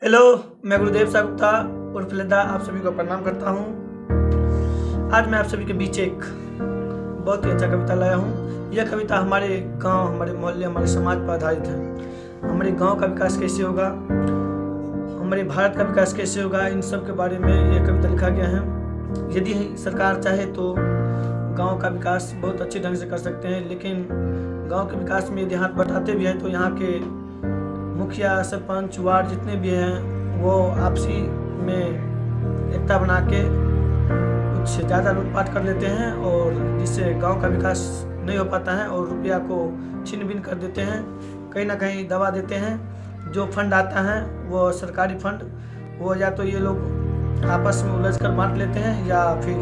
Hello, मैं गुरुदेव सा गुप्ता उर्फ लद्दा आप सभी को प्रणाम करता हूँ। आज मैं आप सभी के बीच एक बहुत ही अच्छा कविता लाया हूँ। यह कविता हमारे गांव, हमारे मोहल्ले, हमारे समाज पर आधारित है। हमारे गांव का विकास कैसे होगा, हमारे भारत का विकास कैसे होगा, इन सब के बारे में यह कविता लिखा गया है। यदि सरकार चाहे तो गाँव का विकास बहुत अच्छे ढंग से कर सकते हैं, लेकिन गाँव के विकास में यदि हाथ बटाते भी हैं तो यहाँ के मुखिया, सरपंच, वार्ड जितने भी हैं वो आपसी में एकता बना के कुछ ज़्यादा लूटपाट कर लेते हैं और जिससे गांव का विकास नहीं हो पाता है और रुपया को छीन बीन कर देते हैं, कहीं ना कहीं दबा देते हैं। जो फंड आता है वो सरकारी फंड, वो या तो ये लोग आपस में उलझ कर बांट लेते हैं या फिर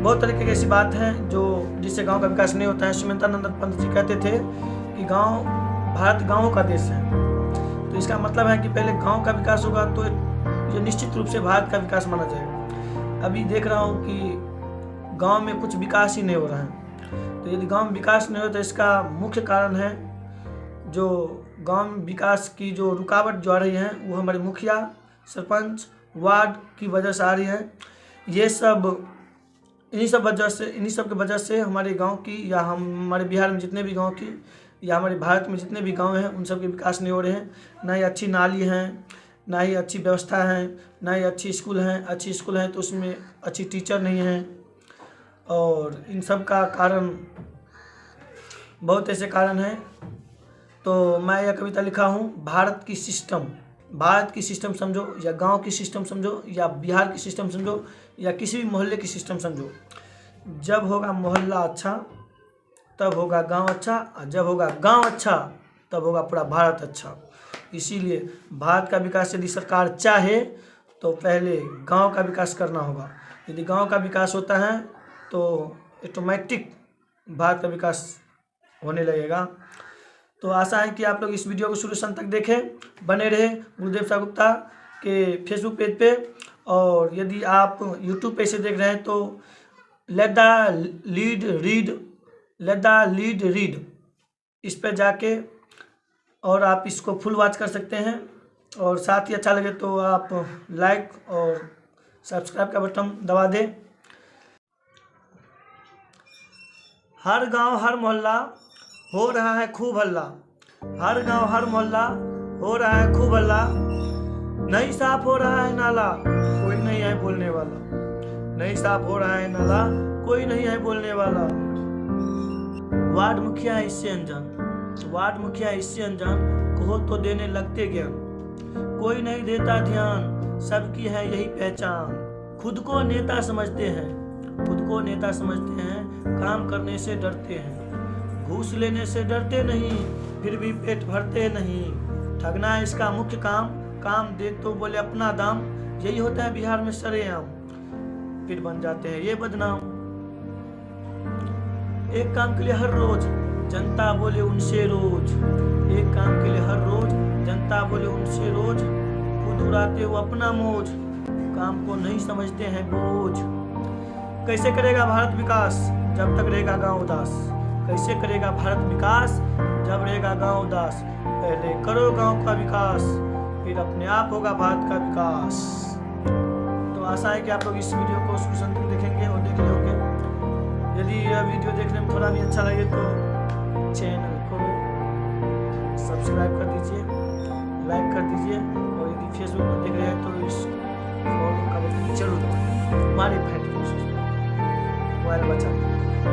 बहुत तरीके की ऐसी बात है जो जिससे गाँव का विकास नहीं होता है। सुमेधानंद पंत जी कहते थे कि भारत गाँवों का देश है। तो इसका मतलब है कि पहले गांव का विकास होगा तो ये निश्चित रूप से भारत का विकास माना जाएगा। अभी देख रहा हूँ कि गांव में कुछ विकास ही नहीं हो रहा है। तो यदि गांव में विकास नहीं हो तो इसका मुख्य कारण है जो गांव में विकास की जो रुकावट जो आ रही है वो हमारे मुखिया, सरपंच, वार्ड की वजह से आ रही है। ये सब इन्हीं सब की वजह से हमारे गाँव की या हमारे बिहार में जितने भी गाँव की या हमारे भारत में जितने भी गांव हैं उन सब के विकास नहीं हो रहे हैं। ना ही अच्छी नाली हैं, ना ही अच्छी व्यवस्था है, ना ही अच्छी स्कूल हैं। अच्छी स्कूल हैं तो उसमें अच्छी टीचर नहीं हैं और इन सब का कारण बहुत ऐसे कारण हैं। तो मैं यह कविता लिखा हूँ, भारत की सिस्टम समझो या गांव की सिस्टम समझो या बिहार की सिस्टम समझो या किसी भी मोहल्ले की सिस्टम समझो। जब होगा मोहल्ला अच्छा तब होगा गांव अच्छा, और जब होगा गांव अच्छा तब होगा पूरा भारत अच्छा। इसीलिए भारत का विकास यदि सरकार चाहे तो पहले गांव का विकास करना होगा। यदि गांव का विकास होता है तो ऑटोमेटिक भारत का विकास होने लगेगा। तो आशा है कि आप लोग इस वीडियो को शुरू से अंत तक देखें, बने रहे गुरुदेव सा गुप्ता के फेसबुक पेज पे। और यदि आप यूट्यूब पे से देख रहे हैं तो लद्दा लीड रीड इस पे जाके और आप इसको फुल वॉच कर सकते हैं। और साथ ही अच्छा लगे तो आप लाइक और सब्सक्राइब का बटन दबा दें। हर गांव हर मोहल्ला हो रहा है खूब हल्ला, हर गांव हर मोहल्ला हो रहा है खूब हल्ला। नहीं साफ हो रहा है नाला, कोई नहीं है बोलने वाला। नहीं साफ हो रहा है नाला, कोई नहीं है बोलने वाला। वार्ड मुखिया इससे अनजान, कहो तो देने लगते ज्ञान। कोई नहीं देता ध्यान, सबकी है यही पहचान। खुद को नेता समझते हैं, काम करने से डरते हैं। घूस लेने से डरते नहीं, फिर भी पेट भरते नहीं। ठगना है इसका मुख्य काम दे तो बोले अपना दाम। यही होता है बिहार में सरेआम, फिर बन जाते हैं ये बदनाम। एक काम के लिए हर रोज जनता बोले उनसे रोज, एक काम के लिए हर रोज जनता बोले उनसे रोज। खुद उड़ाते हो अपना मौज, काम को नहीं समझते हैं बोझ। कैसे करेगा भारत विकास जब तक रहेगा गांव उदास। कैसे करेगा भारत विकास जब रहेगा गांव उदास। पहले करो गांव का विकास, फिर अपने आप होगा भारत का विकास। तो आशा है कि आप लोग इस वीडियो को शुरू से अंत तक देखेंगे और देख रहे होंगे। यदि यह वीडियो देखने में थोड़ा भी अच्छा लगे तो चैनल को सब्सक्राइब कर दीजिए, लाइक कर दीजिए और यदि फेसबुक पर देख रहे हैं तो इस फॉलो का बटन जरूर दबाएं। हमारे फ्रेंड को मोबाइल बचा